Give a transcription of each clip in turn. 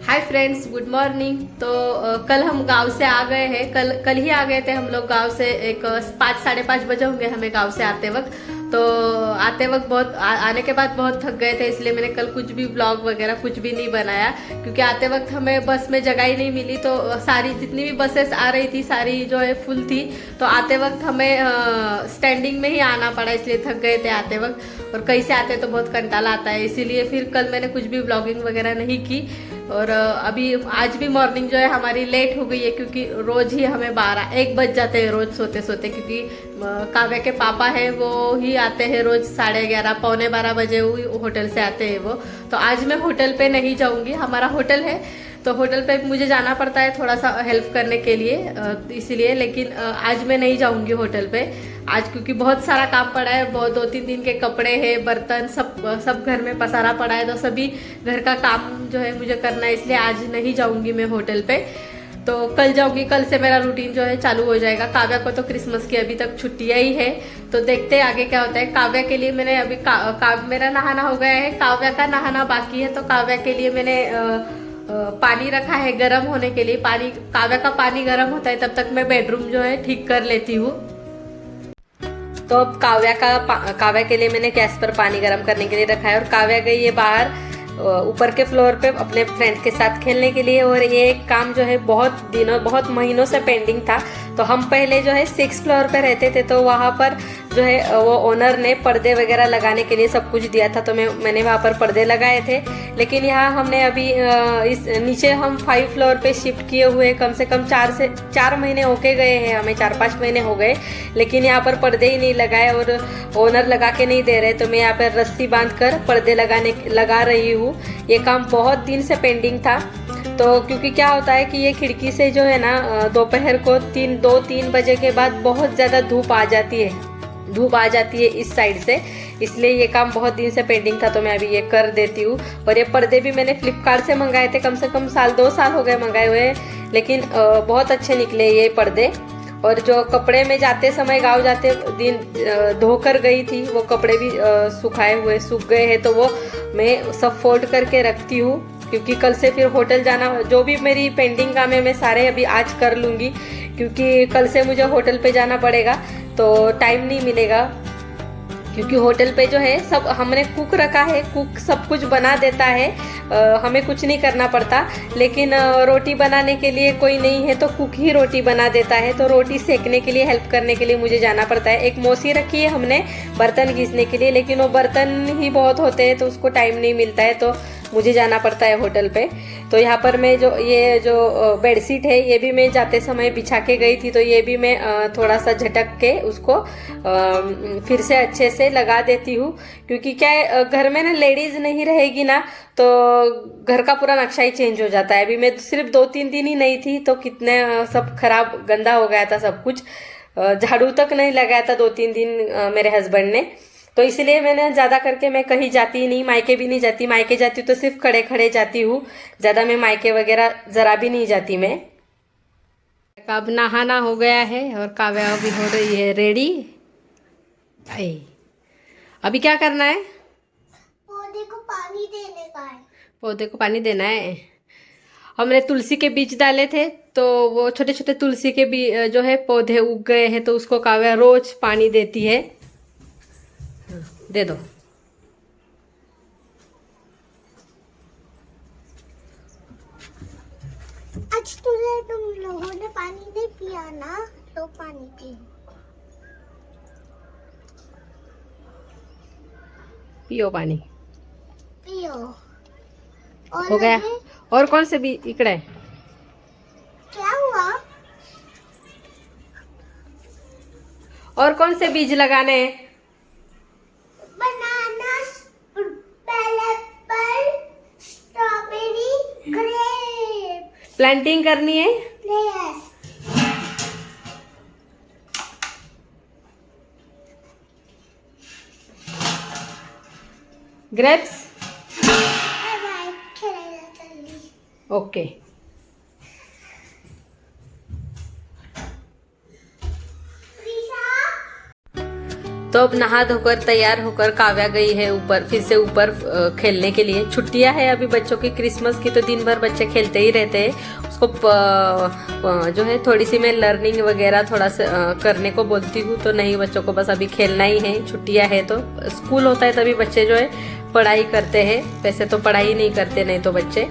Hi friends, good morning. तो कल हम गांव से आ गए हैं। कल ही आ गए थे हम लोग गांव से। एक 5 साढ़े 5 बजे होंगे हमें गांव से आते वक्त। तो आते वक्त आने के बाद बहुत थक गए थे, इसलिए मैंने कल कुछ भी ब्लॉग वगैरह कुछ भी नहीं बनाया, क्योंकि आते वक्त हमें बस में जगह ही नहीं मिली। तो सारी जितनी भी बसेस आ रही थी सारी जो है फुल थी। तो आते वक्त हमें स्टैंडिंग में ही आना पड़ा, इसलिए थक गए थे आते वक्त। और कहीं से आते तो बहुत कंटाला आता है, इसीलिए फिर कल मैंने कुछ भी ब्लॉगिंग वगैरह नहीं की। और अभी आज भी मॉर्निंग जो है हमारी लेट हो गई है, क्योंकि रोज ही हमें 12-1 बज जाते हैं रोज सोते सोते, क्योंकि काव्या के पापा है वो ही आते हैं रोज 11:30 पौने 12 बजे होटल से आते हैं वो। तो आज मैं होटल पे नहीं जाऊंगी, हमारा होटल है तो होटल पे मुझे जाना पड़ता है थोड़ा सा हेल्प करने के लिए, इसीलिए। लेकिन आज मैं नहीं जाऊंगी होटल पे आज, क्योंकि बहुत सारा काम पड़ा है। बहुत 2-3 दिन के कपड़े हैं, बर्तन सब घर में पसारा पड़ा है, तो सभी घर का काम जो है मुझे करना है, इसलिए आज नहीं जाऊंगी मैं होटल पे। तो कल जाऊंगी, कल से मेरा रूटीन जो है चालू हो जाएगा। काव्या को तो क्रिसमस की अभी तक छुट्टियां ही है, तो देखते हैं आगे क्या होता है। काव्या के लिए मैंने अभी मेरा नहाना हो गया है, काव्या का नहाना बाकी है। तो काव्या के लिए मैंने पानी रखा है गर्म होने के लिए। काव्या का पानी गर्म होता है तब तक मैं बेडरूम जो है ठीक कर लेती हूँ। तो अब काव्या के लिए मैंने गैस पर पानी गर्म करने के लिए रखा है, और काव्या गई है बाहर ऊपर के फ्लोर पे अपने फ्रेंड के साथ खेलने के लिए। और ये काम जो है बहुत महीनों से पेंडिंग था। तो हम पहले जो है 6th फ्लोर पे रहते थे, तो वहाँ पर जो है वो ओनर ने पर्दे वगैरह लगाने के लिए सब कुछ दिया था, तो मैंने वहाँ पर पर्दे लगाए थे। लेकिन यहाँ हमने अभी इस नीचे हम 5 फ्लोर पे शिफ्ट किए हुए कम से कम 4 महीने होके गए हैं, हमें 4-5 महीने हो गए, लेकिन यहाँ पर पर्दे ही नहीं लगाए और ओनर लगा के नहीं दे रहे। तो मैं यहाँ पर रस्सी बांध कर पर्दे लगा रही हूँ। ये काम बहुत दिन से पेंडिंग था। तो क्योंकि क्या होता है कि ये खिड़की से जो है ना दोपहर को 2-3 बजे के बाद बहुत ज़्यादा धूप आ जाती है इस साइड से, इसलिए ये काम बहुत दिन से पेंडिंग था। तो मैं अभी ये कर देती हूँ। और ये पर्दे भी मैंने फ्लिपकार्ट से मंगाए थे, कम से कम 2 साल हो गए मंगाए हुए, लेकिन बहुत अच्छे निकले ये पर्दे। और जो कपड़े में जाते समय गाँव जाते दिन धोकर गई थी, वो कपड़े भी सूख गए हैं, तो वो मैं सब फोल्ड करके रखती हूँ, क्योंकि कल से फिर होटल जाना। जो भी मेरी पेंडिंग काम है मैं सारे अभी आज कर लूँगी, क्योंकि कल से मुझे होटल पे जाना पड़ेगा, तो टाइम नहीं मिलेगा। क्योंकि होटल पे जो है सब हमने कुक रखा है, कुक सब कुछ बना देता है, हमें कुछ नहीं करना पड़ता। लेकिन रोटी बनाने के लिए कोई नहीं है, तो कुक ही रोटी बना देता है। तो रोटी सेकने के लिए हेल्प करने के लिए मुझे जाना पड़ता है। एक मौसी रखी है हमने बर्तन घिसने के लिए, लेकिन वो बर्तन ही बहुत होते हैं, तो उसको टाइम नहीं मिलता है, तो मुझे जाना पड़ता है होटल पे। तो यहाँ पर मैं ये जो बेडशीट है ये भी मैं जाते समय बिछा के गई थी, तो ये भी मैं थोड़ा सा झटक के उसको फिर से अच्छे से लगा देती हूँ। क्योंकि क्या है, घर में ना लेडीज नहीं रहेगी ना, तो घर का पूरा नक्शा ही चेंज हो जाता है। अभी मैं सिर्फ 2-3 दिन ही नहीं थी, तो कितने सब खराब गंदा हो गया था सब कुछ। झाड़ू तक नहीं लगाया था 2-3 दिन मेरे हस्बैंड ने। तो इसलिए मैंने ज़्यादा करके मैं कहीं जाती ही नहीं, मायके भी नहीं जाती। मायके जाती हूँ तो सिर्फ खड़े खड़े जाती हूँ, ज़्यादा मैं मायके वगैरह ज़रा भी नहीं जाती मैं। अब नहाना हो गया है और काव्या अभी हो रही है रेडी। अभी क्या करना है? पौधे को पानी देने का है। पौधे को पानी देना है। हमने तुलसी के बीज डाले थे, तो वो छोटे छोटे तुलसी के बीज जो है पौधे उग गए हैं, तो उसको काव्या रोज पानी देती है। दे दो। आज तुम लोगों ने पानी नहीं पिया ना, तो पानी पियो पानी। पियो। हो गया। और कौन से बीज इकड़े? क्या हुआ? और कौन से बीज लगाने हैं? बनाना, पाइनएप्पल, स्ट्रॉबेरी, ग्रेप। प्लांटिंग करनी है। यस। ग्रेप्स। ओके। तो अब नहा धोकर तैयार होकर काव्या गई है ऊपर, फिर से ऊपर खेलने के लिए। छुट्टियां है अभी बच्चों की क्रिसमस की, तो दिन भर बच्चे खेलते ही रहते हैं। उसको जो है थोड़ी सी मैं लर्निंग वगैरह थोड़ा सा करने को बोलती हूँ, तो नहीं, बच्चों को बस अभी खेलना ही है। छुट्टियां है तो स्कूल होता है तभी बच्चे जो है पढ़ाई करते हैं, वैसे तो पढ़ाई नहीं करते नहीं तो बच्चे।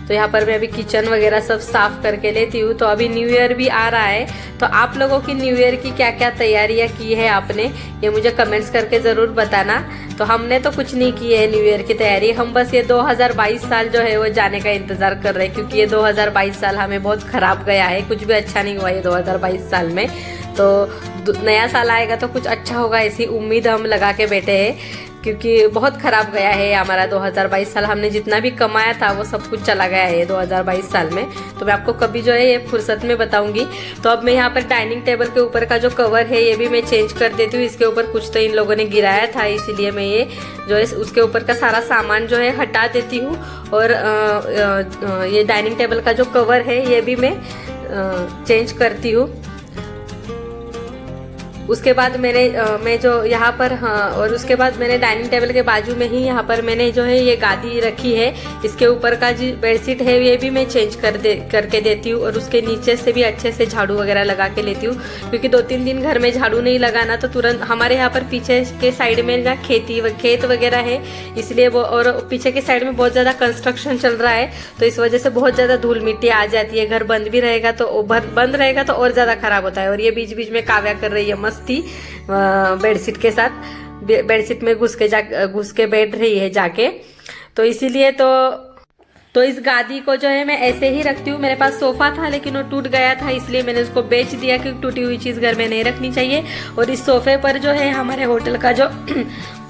तो यहाँ पर मैं अभी किचन वगैरह सब साफ करके लेती हूँ। तो अभी न्यू ईयर भी आ रहा है, तो आप लोगों की न्यू ईयर की क्या क्या तैयारियां की है आपने, ये मुझे कमेंट्स करके ज़रूर बताना। तो हमने तो कुछ नहीं की है न्यू ईयर की तैयारी, हम बस ये 2022 साल जो है वो जाने का इंतज़ार कर रहे हैं, क्योंकि ये 2022 साल हमें बहुत ख़राब गया है, कुछ भी अच्छा नहीं हुआ ये 2022 साल में। तो नया साल आएगा तो कुछ अच्छा होगा ऐसी उम्मीद हम लगा के बैठे हैं, क्योंकि बहुत ख़राब गया है हमारा 2022 साल। हमने जितना भी कमाया था वो सब कुछ चला गया है 2022 साल में। तो मैं आपको कभी जो है ये फुर्सत में बताऊंगी। तो अब मैं यहाँ पर डाइनिंग टेबल के ऊपर का जो कवर है ये भी मैं चेंज कर देती हूँ। इसके ऊपर कुछ तो इन लोगों ने गिराया था, इसीलिए मैं ये जो है उसके ऊपर का सारा सामान जो है हटा देती हूँ। और ये डाइनिंग टेबल का जो कवर है ये भी मैं चेंज करती हूँ। उसके बाद मैं जो यहाँ पर, हाँ, और उसके बाद मैंने डाइनिंग टेबल के बाजू में ही यहाँ पर मैंने जो है ये गादी रखी है। इसके ऊपर का जो बेडशीट है ये भी मैं चेंज करके देती हूँ, और उसके नीचे से भी अच्छे से झाड़ू वगैरह लगा के लेती हूँ, क्योंकि 2-3 दिन घर में झाड़ू नहीं लगाना तो तुरंत हमारे यहाँ पर पीछे के साइड में जहाँ खेत वगैरह है, इसलिए वो, और पीछे के साइड में बहुत ज़्यादा कंस्ट्रक्शन चल रहा है, तो इस वजह से बहुत ज़्यादा धूल मिट्टी आ जाती है। घर बंद भी रहेगा तो बंद रहेगा तो और ज़्यादा खराब होता है। और ये बीच बीच में काव्या कर रही है मस्ती बेडशीट के साथ, बेडशीट में घुस के बैठ रही है जाके। तो इसीलिए तो इस गादी को जो है मैं ऐसे ही रखती हूँ। मेरे पास सोफा था लेकिन वो टूट गया था, इसलिए मैंने उसको बेच दिया, क्योंकि टूटी हुई चीज़ घर में नहीं रखनी चाहिए। और इस सोफे पर जो है हमारे होटल का जो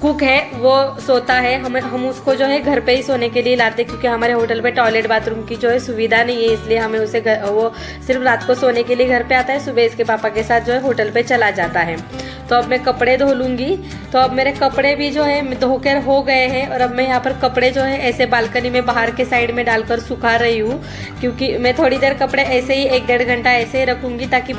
कुक है वो सोता है, हम उसको जो है घर पे ही सोने के लिए लाते, क्योंकि हमारे होटल पे टॉयलेट बाथरूम की जो है सुविधा नहीं है, इसलिए हमें उसे वो सिर्फ रात को सोने के लिए घर पे आता है, सुबह इसके पापा के साथ जो है होटल पे चला जाता है। तो अब मैं कपड़े धो लूँगी। तो अब मेरे कपड़े भी जो है धोकर हो गए हैं, और अब मैं यहाँ पर कपड़े जो है ऐसे बालकनी में बाहर के साइड में डालकर सुखा रही हूँ, क्योंकि मैं थोड़ी देर कपड़े ऐसे ही 1-1.5 घंटा ऐसे ही रखूँगी, ताकि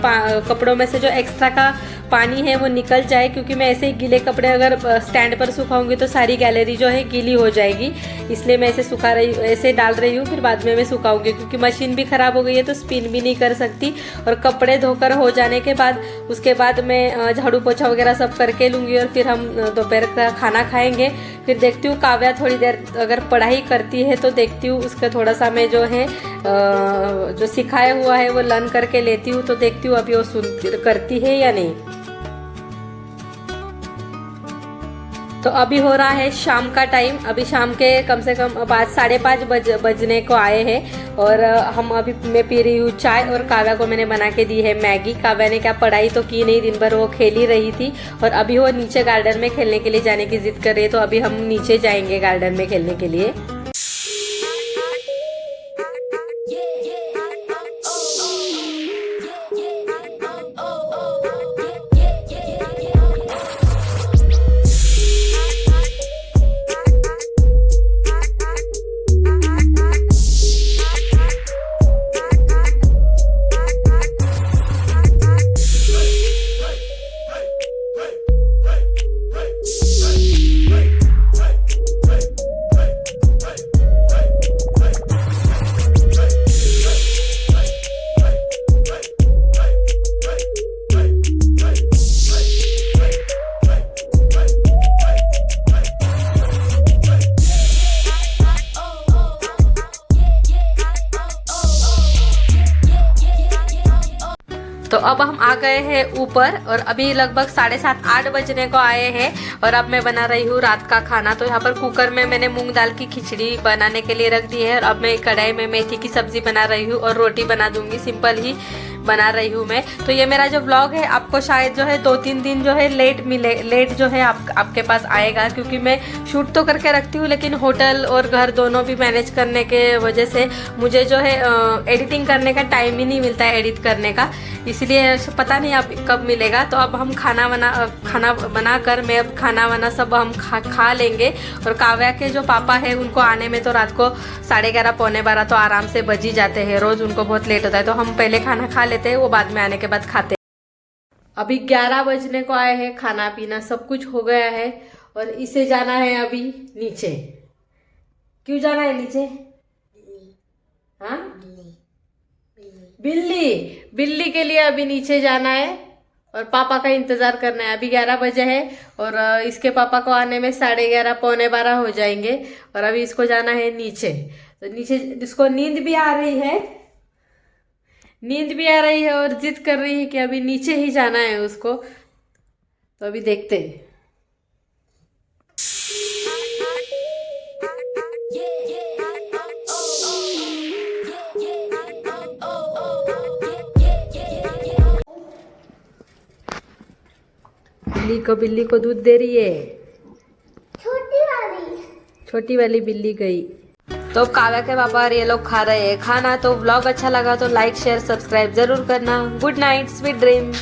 कपड़ों में से जो एक्स्ट्रा का पानी है वो निकल जाए। क्योंकि मैं ऐसे ही गीले कपड़े अगर स्टैंड पर सुखाऊंगी तो सारी गैलरी जो है गीली हो जाएगी, इसलिए मैं ऐसे डाल रही हूँ, फिर बाद में मैं सुखाऊंगी, क्योंकि मशीन भी ख़राब हो गई है तो स्पिन भी नहीं कर सकती। और कपड़े धोकर हो जाने के बाद उसके बाद मैं झाड़ू पोछा वगैरह सब करके लूँगी, और फिर हम दोपहर का खाना खाएंगे। फिर देखती हूँ काव्या थोड़ी देर अगर पढ़ाई करती है तो देखती हूँ उसका थोड़ा सा मैं जो है जो सिखाया हुआ है वो लर्न करके लेती हूँ, तो देखती हूँ अभी वो करती है या नहीं। तो अभी हो रहा है शाम का टाइम, अभी शाम के कम से कम 5-5:30 बजने को आए हैं, और मैं पी रही हूँ चाय, और काव्या को मैंने बना के दी है मैगी। काव्या ने क्या पढ़ाई तो की नहीं, दिन भर वो खेल ही रही थी, और अभी वो नीचे गार्डन में खेलने के लिए जाने की जिद कर रही है, तो अभी हम नीचे जाएंगे गार्डन में खेलने के लिए। तो अब हम आ गए हैं ऊपर, और अभी लगभग 7:30-8 बजने को आए हैं, और अब मैं बना रही हूँ रात का खाना। तो यहाँ पर कुकर में मैंने मूंग दाल की खिचड़ी बनाने के लिए रख दी है, और अब मैं कढ़ाई में मेथी की सब्जी बना रही हूँ, और रोटी बना दूंगी, सिंपल ही बना रही हूँ मैं। तो ये मेरा जो व्लॉग है आपको शायद जो है 2-3 दिन जो है लेट जो है आपके पास आएगा, क्योंकि मैं शूट तो करके रखती हूँ, लेकिन होटल और घर दोनों भी मैनेज करने के वजह से मुझे जो है एडिटिंग करने का टाइम ही नहीं मिलता है एडिट करने का, इसलिए पता नहीं अब कब मिलेगा। तो अब हम खाना बनाकर मैं अब खाना वाना सब हम खा लेंगे, और काव्या के जो पापा है उनको आने में तो रात को 11:30-12 तो आराम से बज ही जाते हैं, रोज़ उनको बहुत लेट होता है, तो हम पहले खाना खा लेते हैं, वो बाद में आने के बाद खाते हैं। अभी 11 बजने को आए हैं, खाना पीना सब कुछ हो गया है और इसे जाना है अभी नीचे। क्यों जाना है नीचे? हाँ, बिल्ली के लिए अभी नीचे जाना है और पापा का इंतजार करना है। अभी 11 बजे है और इसके पापा को आने में 11:30 पौने 12 हो जाएंगे और अभी इसको जाना है नीचे। तो नीचे इसको नींद भी आ रही है और जिद कर रही है कि अभी नीचे ही जाना है उसको। तो अभी देखते हैं। बिल्ली को दूध दे रही है, छोटी वाली बिल्ली गई। तो काव्या के पापा और ये लोग खा रहे हैं खाना। तो व्लॉग अच्छा लगा तो लाइक शेयर सब्सक्राइब जरूर करना। Good night, sweet dream.